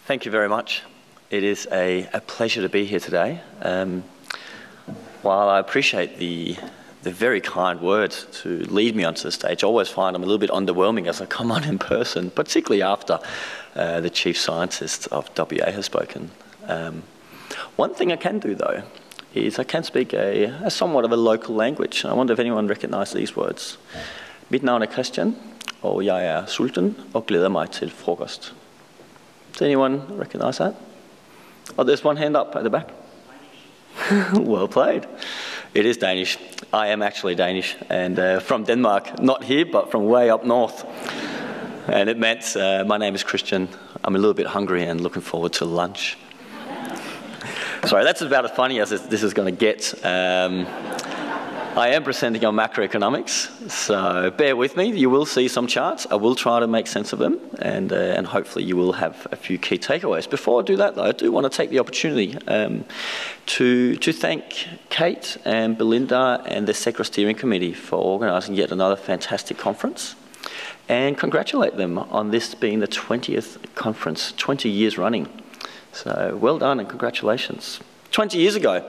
Thank you very much. It is a pleasure to be here today. While I appreciate the very kind words to lead me onto the stage, I always find I'm a little bit underwhelming as I come on in person, particularly after the chief scientist of WA has spoken. One thing I can do though is I can speak a somewhat of a local language. I wonder if anyone recognises these words. Mit navn Kristian, og jeg sulten og glæder mig til frokost. Does anyone recognise that? Oh, there's one hand up at the back. Well played. It is Danish. I am actually Danish, and from Denmark, not here, but from way up north. And it meant, my name is Kristian. I'm a little bit hungry and looking forward to lunch. Sorry, that's about as funny as this is going to get. I am presenting on macroeconomics, so bear with me. You will see some charts. I will try to make sense of them, and hopefully you will have a few key takeaways. Before I do that, though, I do want to take the opportunity to thank Kate and Belinda and the SEGRA Steering Committee for organising yet another fantastic conference, and congratulate them on this being the 20th conference, 20 years running. So well done and congratulations. 20 years ago,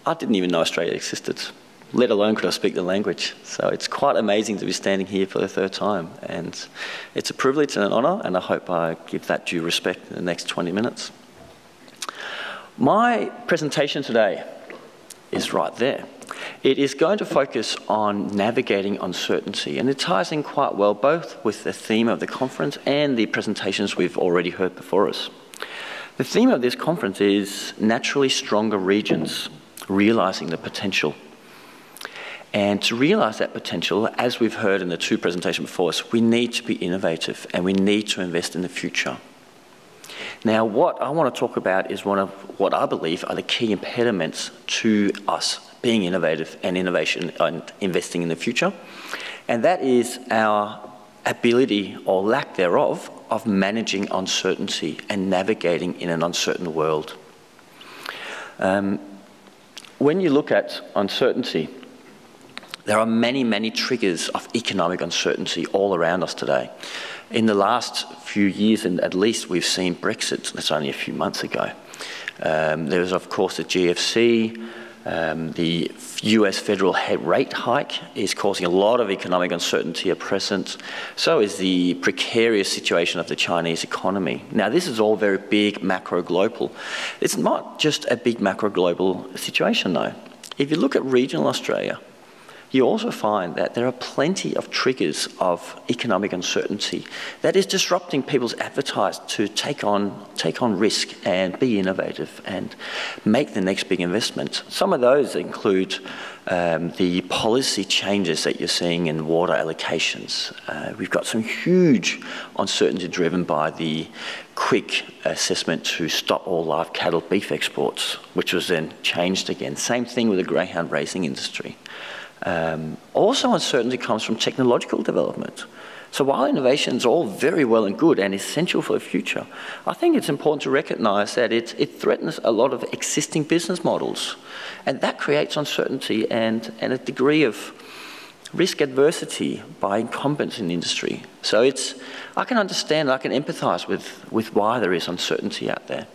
I didn't even know Australia existed, let alone could I speak the language. So it's quite amazing to be standing here for the third time. And it's a privilege and an honour, and I hope I give that due respect in the next 20 minutes. My presentation today is right there. It is going to focus on navigating uncertainty, and it ties in quite well both with the theme of the conference and the presentations we've already heard before us. The theme of this conference is naturally stronger regions, realising the potential. And to realise that potential, as we've heard in the two presentations before us, we need to be innovative and we need to invest in the future. Now, what I want to talk about is one of what I believe are the key impediments to us being innovative and innovation and investing in the future. And that is our ability, or lack thereof, of managing uncertainty and navigating in an uncertain world. When you look at uncertainty, there are many, many triggers of economic uncertainty all around us today. In the last few years, and at least we've seen Brexit, that's only a few months ago. There was, of course, the GFC. The US federal rate hike is causing a lot of economic uncertainty at present. So is the precarious situation of the Chinese economy. Now, this is all very big macro-global. It's not just a big macro-global situation, though. If you look at regional Australia, you also find that there are plenty of triggers of economic uncertainty that is disrupting people's appetite to take on risk and be innovative and make the next big investment. Some of those include the policy changes that you're seeing in water allocations. We've got some huge uncertainty driven by the quick assessment to stop all live cattle beef exports, which was then changed again. Same thing with the greyhound racing industry. Also, uncertainty comes from technological development. So while innovation is all very well and good and essential for the future, I think it's important to recognise that it threatens a lot of existing business models. And that creates uncertainty and a degree of risk adversity by incumbents in the industry. So I can understand, I can empathise with why there is uncertainty out there.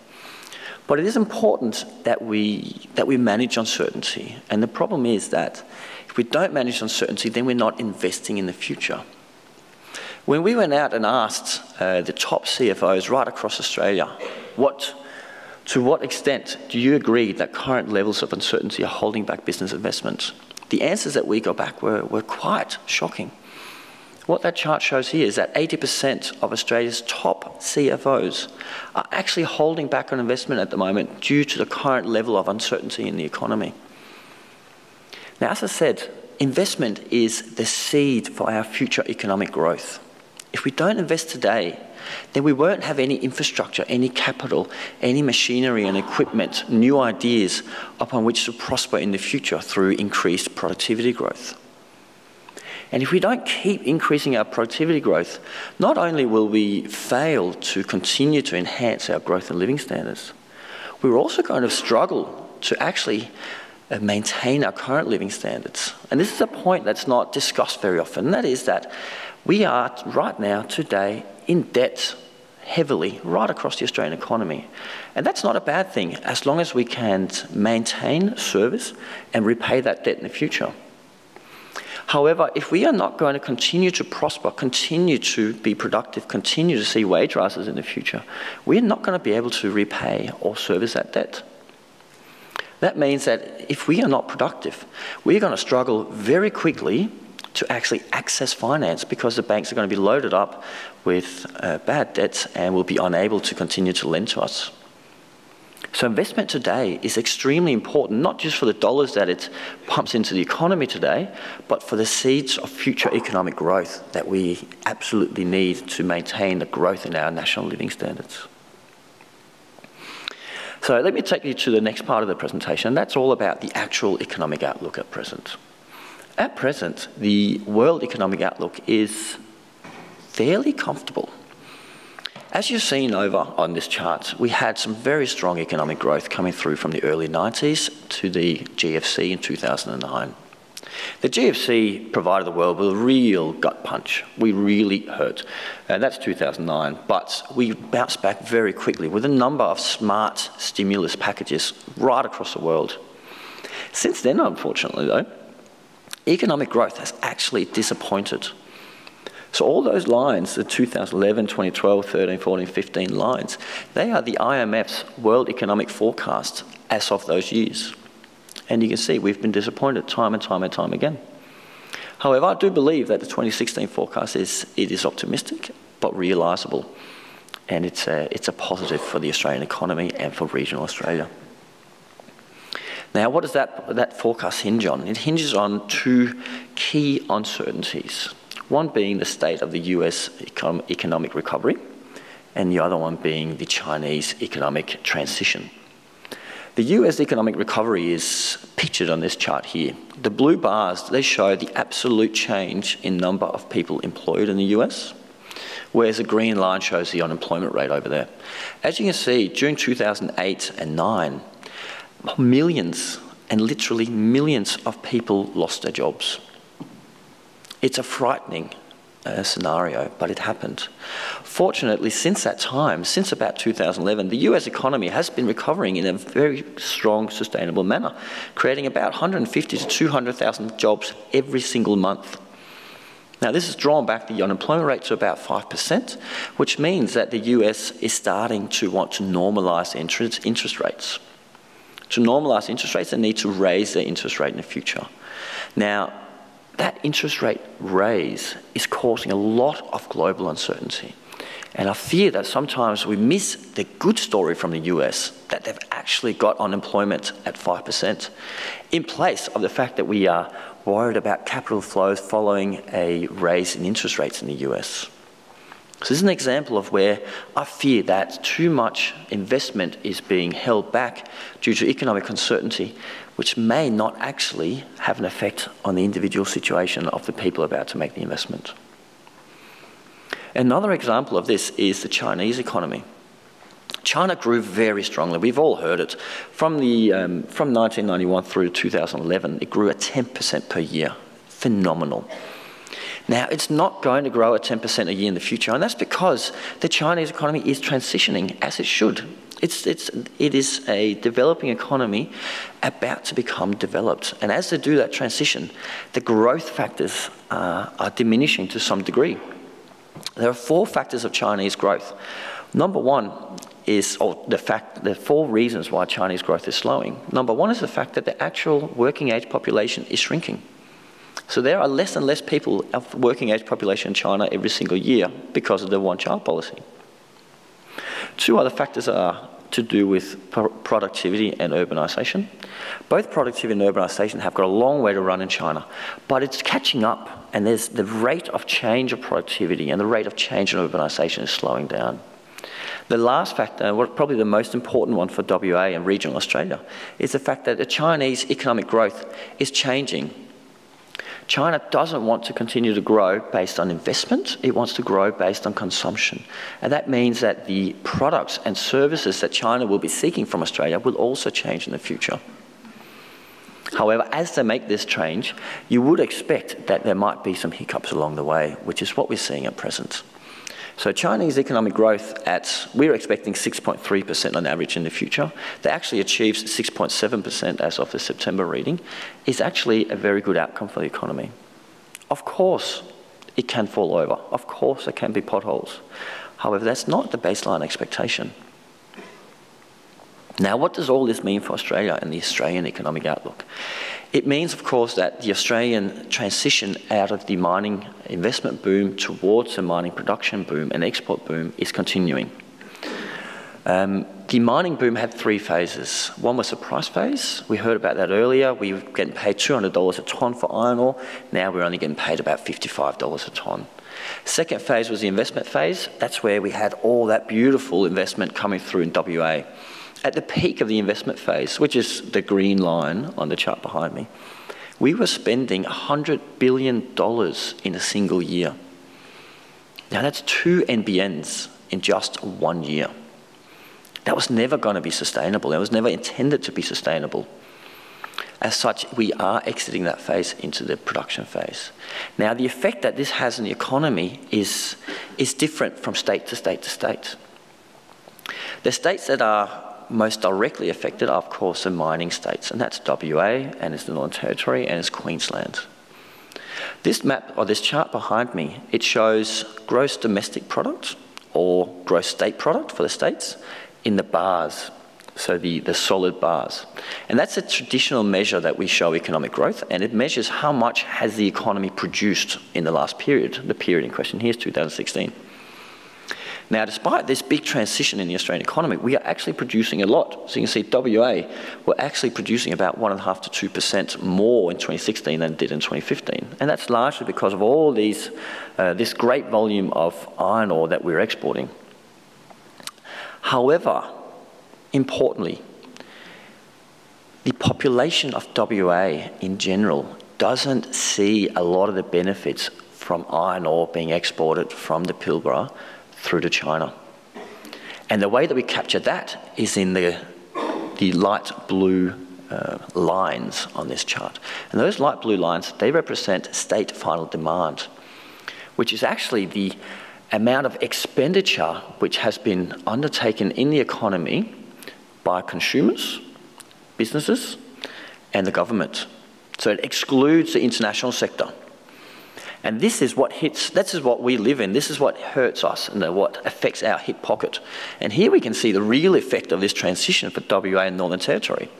But it is important that we manage uncertainty. And the problem is that if we don't manage uncertainty, then we're not investing in the future. When we went out and asked the top CFOs right across Australia, to what extent do you agree that current levels of uncertainty are holding back business investment? The answers that we got back were quite shocking. What that chart shows here is that 80% of Australia's top CFOs are actually holding back on investment at the moment due to the current level of uncertainty in the economy. Now, as I said, investment is the seed for our future economic growth. If we don't invest today, then we won't have any infrastructure, any capital, any machinery and equipment, new ideas upon which to prosper in the future through increased productivity growth. And if we don't keep increasing our productivity growth, not only will we fail to continue to enhance our growth and living standards, we're also going to struggle to actually maintain our current living standards. And this is a point that's not discussed very often, and that is that we are right now, today, in debt heavily right across the Australian economy. And that's not a bad thing, as long as we can maintain service and repay that debt in the future. However, if we are not going to continue to prosper, continue to be productive, continue to see wage rises in the future, we're not going to be able to repay or service that debt. That means that if we are not productive, we're going to struggle very quickly to actually access finance, because the banks are going to be loaded up with bad debts and will be unable to continue to lend to us. So investment today is extremely important, not just for the dollars that it pumps into the economy today, but for the seeds of future economic growth that we absolutely need to maintain the growth in our national living standards. So let me take you to the next part of the presentation, and that's all about the actual economic outlook at present. At present, the world economic outlook is fairly comfortable. As you've seen over on this chart, we had some very strong economic growth coming through from the early 90s to the GFC in 2009. The GFC provided the world with a real gut punch. We really hurt. And that's 2009. But we bounced back very quickly with a number of smart stimulus packages right across the world. Since then, unfortunately, though, economic growth has actually disappointed. So all those lines, the 2011, 2012, 13, 14, 15 lines, they are the IMF's World Economic Forecast as of those years. And you can see we've been disappointed time and time and time again. However, I do believe that the 2016 forecast is optimistic but realisable, and it's a positive for the Australian economy and for regional Australia. Now, what does that forecast hinge on? It hinges on two key uncertainties. One being the state of the US economic recovery, and the other one being the Chinese economic transition. The US economic recovery is pictured on this chart here. The blue bars, they show the absolute change in number of people employed in the US, whereas the green line shows the unemployment rate over there. As you can see, during 2008 and 9, millions, and literally millions of people lost their jobs. It's a frightening scenario, but it happened. Fortunately, since that time, since about 2011, the US economy has been recovering in a very strong, sustainable manner, creating about 150 to 200,000 jobs every single month. Now, this has drawn back the unemployment rate to about 5%, which means that the US is starting to want to normalise interest rates. To normalise interest rates, they need to raise their interest rate in the future. Now, that interest rate raise is causing a lot of global uncertainty. And I fear that sometimes we miss the good story from the US, that they've actually got unemployment at 5%, in place of the fact that we are worried about capital flows following a raise in interest rates in the US. So this is an example of where I fear that too much investment is being held back due to economic uncertainty, which may not actually have an effect on the individual situation of the people about to make the investment. Another example of this is the Chinese economy. China grew very strongly. We've all heard it. From 1991 through to 2011, it grew at 10% per year. Phenomenal. Now, it's not going to grow at 10% a year in the future, and that's because the Chinese economy is transitioning, as it should. It is a developing economy about to become developed. And as they do that transition, the growth factors are diminishing to some degree. There are 4 factors of Chinese growth. Number one is, the 4 reasons why Chinese growth is slowing. Number one is the fact that the actual working age population is shrinking. So there are less and less people of working age population in China every single year because of the one-child policy. 2 other factors are to do with productivity and urbanisation. Both productivity and urbanisation have got a long way to run in China, but it's catching up, and there's the rate of change of productivity and the rate of change in urbanisation is slowing down. The last factor, probably the most important one for WA and regional Australia, is the fact that the Chinese economic growth is changing. China doesn't want to continue to grow based on investment, it wants to grow based on consumption. And that means that the products and services that China will be seeking from Australia will also change in the future. However, as they make this change, you would expect that there might be some hiccups along the way, which is what we're seeing at present. So Chinese economic growth we're expecting 6.3% on average in the future. They actually achieved 6.7% as of the September reading. Is actually a very good outcome for the economy. Of course, it can fall over. Of course, there can be potholes. However, that's not the baseline expectation. Now, what does all this mean for Australia and the Australian economic outlook? It means, of course, that the Australian transition out of the mining investment boom towards the mining production boom and export boom is continuing. The mining boom had 3 phases. One was the price phase. We heard about that earlier. We were getting paid $200 a tonne for iron ore. Now we're only getting paid about $55 a tonne. Second phase was the investment phase. That's where we had all that beautiful investment coming through in WA. At the peak of the investment phase, which is the green line on the chart behind me, we were spending $100 billion in a single year. Now that's 2 NBNs in just 1 year. That was never going to be sustainable. That was never intended to be sustainable. As such, we are exiting that phase into the production phase. Now, the effect that this has on the economy is different from state to state to state. The states that are most directly affected are, of course, the mining states, and that's WA, and it's the Northern Territory, and it's Queensland. This map, or this chart behind me, it shows gross domestic product, or gross state product for the states, in the bars, so the solid bars. And that's a traditional measure that we show economic growth, and it measures how much has the economy produced in the last period. The period in question here is 2016. Now, despite this big transition in the Australian economy, we are actually producing a lot. So you can see WA, we're actually producing about 1.5 to 2% more in 2016 than it did in 2015. And that's largely because of all these, this great volume of iron ore that we're exporting. However, importantly, the population of WA in general doesn't see a lot of the benefits from iron ore being exported from the Pilbara through to China. And the way that we capture that is in the light blue lines on this chart. And those light blue lines, they represent state final demand, which is actually the amount of expenditure which has been undertaken in the economy by consumers, businesses, and the government. So it excludes the international sector. And this is what hits, this is what we live in, this is what hurts us and what affects our hip pocket. And here we can see the real effect of this transition for WA and Northern Territory.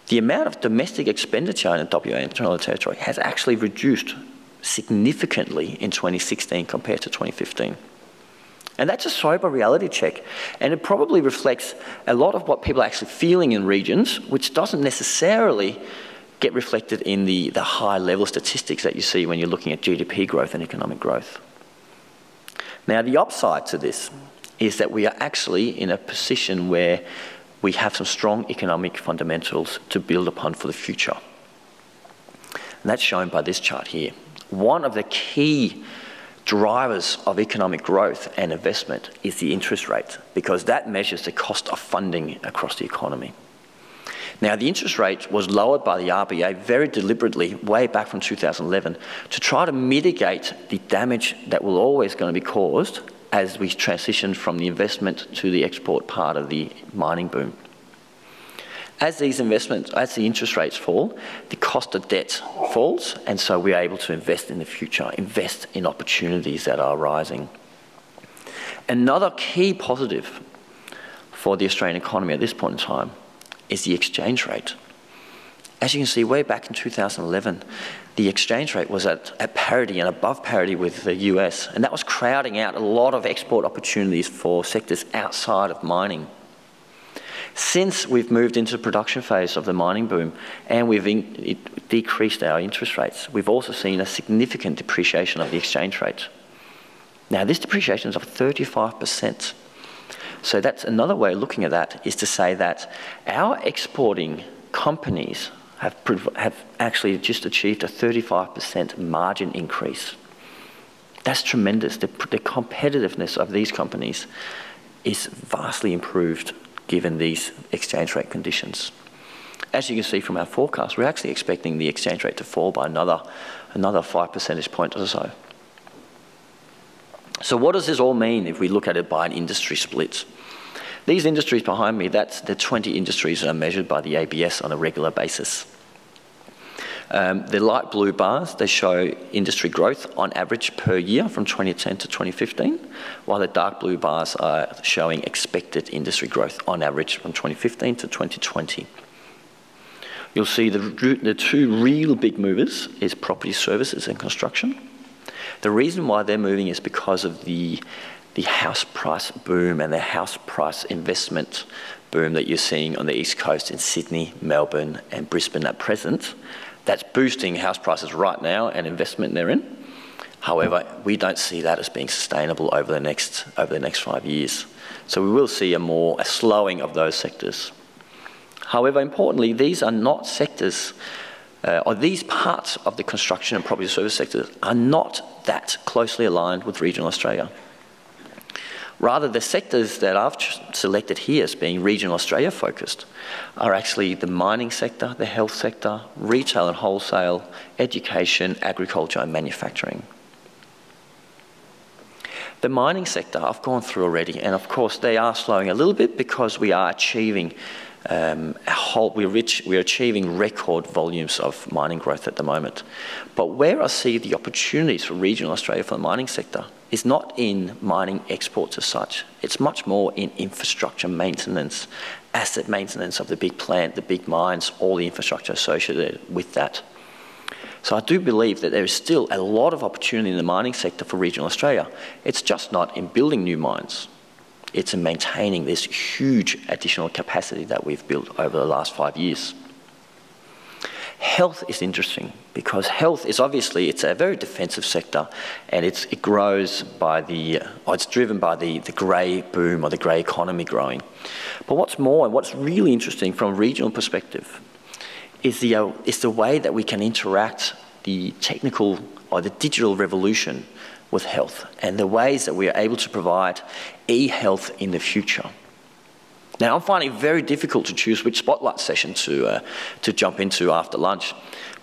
The amount of domestic expenditure in WA and Northern Territory has actually reduced significantly in 2016 compared to 2015. And that's a sober reality check. And it probably reflects a lot of what people are actually feeling in regions, which doesn't necessarily get reflected in the high-level statistics that you see when you're looking at GDP growth and economic growth. Now, the upside to this is that we are actually in a position where we have some strong economic fundamentals to build upon for the future. And that's shown by this chart here. One of the key drivers of economic growth and investment is the interest rate, because that measures the cost of funding across the economy. Now, the interest rate was lowered by the RBA very deliberately way back from 2011 to try to mitigate the damage that will always going to be caused as we transition from the investment to the export part of the mining boom. As the interest rates fall, the cost of debt falls, and so we're able to invest in the future, invest in opportunities that are arising. Another key positive for the Australian economy at this point in time is the exchange rate. As you can see, way back in 2011, the exchange rate was at parity and above parity with the US, and that was crowding out a lot of export opportunities for sectors outside of mining. Since we've moved into the production phase of the mining boom and we've decreased our interest rates, we've also seen a significant depreciation of the exchange rate. Now, this depreciation is of 35%. So that's another way of looking at that, is to say that our exporting companies have actually just achieved a 35% margin increase. That's tremendous. The competitiveness of these companies is vastly improved given these exchange rate conditions. As you can see from our forecast, we're actually expecting the exchange rate to fall by another 5 percentage points or so. So what does this all mean if we look at it by an industry split? These industries behind me, that's the 20 industries that are measured by the ABS on a regular basis. The light blue bars, they show industry growth on average per year from 2010 to 2015, while the dark blue bars are showing expected industry growth on average from 2015 to 2020. You'll see the two real big movers is property services and construction. The reason why they're moving is because of the house price boom and the house price investment boom that you're seeing on the East Coast in Sydney, Melbourne and Brisbane at present. That's boosting house prices right now and investment therein. However, we don't see that as being sustainable over the next 5 years. So we will see a slowing of those sectors. However, importantly, these are not sectors, or these parts of the construction and property service sectors are not that closely aligned with regional Australia. Rather, the sectors that I've selected here as being regional Australia focused are actually the mining sector, the health sector, retail and wholesale, education, agriculture and manufacturing. The mining sector I've gone through already, and of course they are slowing a little bit because we are achieving we're achieving record volumes of mining growth at the moment. But where I see the opportunities for regional Australia for the mining sector is not in mining exports as such. It's much more in infrastructure maintenance, asset maintenance of the big plant, the big mines, all the infrastructure associated with that. So I do believe that there is still a lot of opportunity in the mining sector for regional Australia. It's just not in building new mines. It's in maintaining this huge additional capacity that we've built over the last 5 years. Health is interesting because health is obviously, it's a very defensive sector and it grows by it's driven by the grey boom or the grey economy growing. But what's more, and what's really interesting from a regional perspective is the way that we can interact the technical or the digital revolution with health and the ways that we are able to provide e-health in the future. Now, I'm finding it very difficult to choose which spotlight session to jump into after lunch,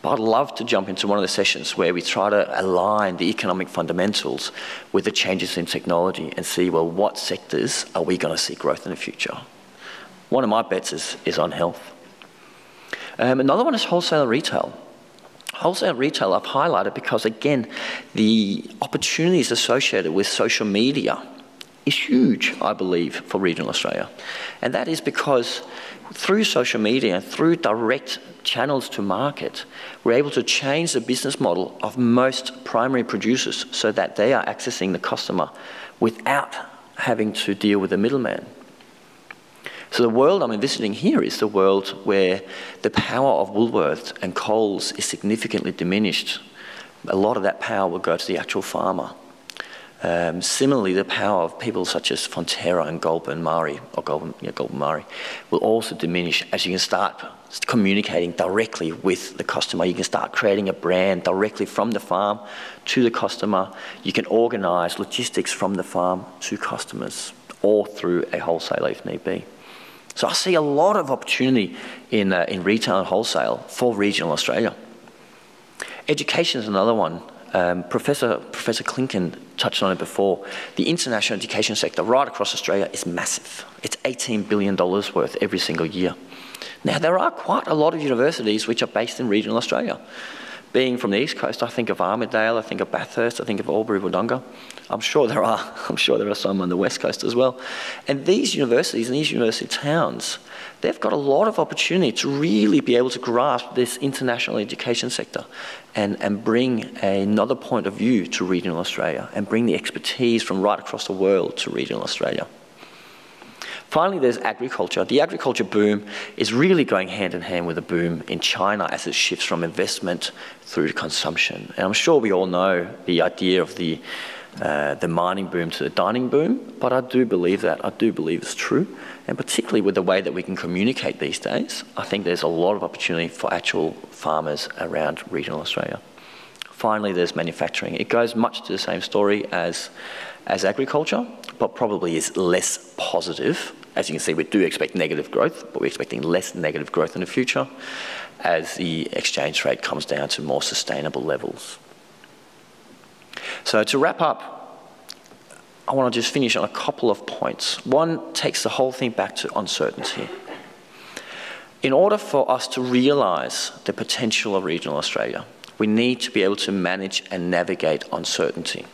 but I'd love to jump into one of the sessions where we try to align the economic fundamentals with the changes in technology and see, well, what sectors are we going to see growth in the future? One of my bets is on health. Another one is wholesale retail. Wholesale retail I've highlighted because, again, the opportunities associated with social media is huge, I believe, for regional Australia. And that is because through social media, through direct channels to market, we're able to change the business model of most primary producers so that they are accessing the customer without having to deal with a middleman. So the world I'm envisaging here is the world where the power of Woolworths and Coles is significantly diminished. A lot of that power will go to the actual farmer. Similarly, the power of people such as Fonterra and Goulburn Marri will also diminish as you can start communicating directly with the customer. You can start creating a brand directly from the farm to the customer. You can organise logistics from the farm to customers or through a wholesaler if need be. So I see a lot of opportunity in retail and wholesale for regional Australia. Education is another one. Professor Klinken touched on it before. The international education sector right across Australia is massive. It's $18 billion worth every single year. Now, there are quite a lot of universities which are based in regional Australia. Being from the East Coast, I think of Armidale, I think of Bathurst, I think of Albury-Wodonga. I'm sure there are some on the West Coast as well. And these universities and these university towns, they've got a lot of opportunity to really be able to grasp this international education sector and bring another point of view to regional Australia and bring the expertise from right across the world to regional Australia. Finally, there's agriculture. The agriculture boom is really going hand in hand with the boom in China as it shifts from investment through to consumption. And I'm sure we all know the idea of the mining boom to the dining boom, but I do believe that. I do believe it's true. And particularly with the way that we can communicate these days, I think there's a lot of opportunity for actual farmers around regional Australia. Finally, there's manufacturing. It goes much to the same story as agriculture, but probably is less positive. As you can see, we do expect negative growth, but we're expecting less negative growth in the future as the exchange rate comes down to more sustainable levels. So to wrap up, I want to just finish on a couple of points. One takes the whole thing back to uncertainty. In order for us to realise the potential of regional Australia, we need to be able to manage and navigate uncertainty.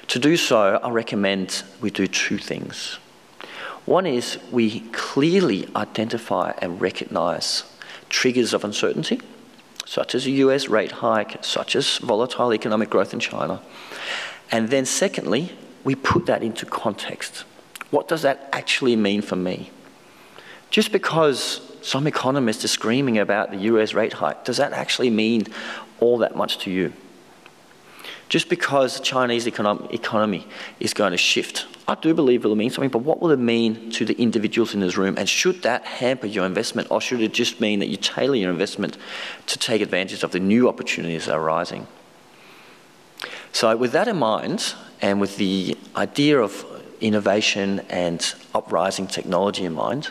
To do so, I recommend we do two things. One is we clearly identify and recognise triggers of uncertainty, such as a US rate hike, such as volatile economic growth in China. And then secondly, we put that into context. What does that actually mean for me? Just because some economists are screaming about the US rate hike, does that actually mean all that much to you? Just because the Chinese economy is going to shift, I do believe it will mean something, but what will it mean to the individuals in this room? And should that hamper your investment, or should it just mean that you tailor your investment to take advantage of the new opportunities that are arising? So with that in mind, and with the idea of innovation and uprising technology in mind,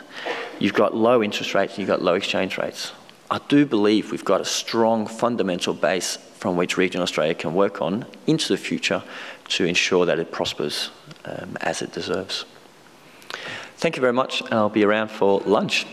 you've got low interest rates, you've got low exchange rates. I do believe we've got a strong fundamental base from which regional Australia can work on into the future to ensure that it prospers as it deserves. Thank you very much, and I'll be around for lunch.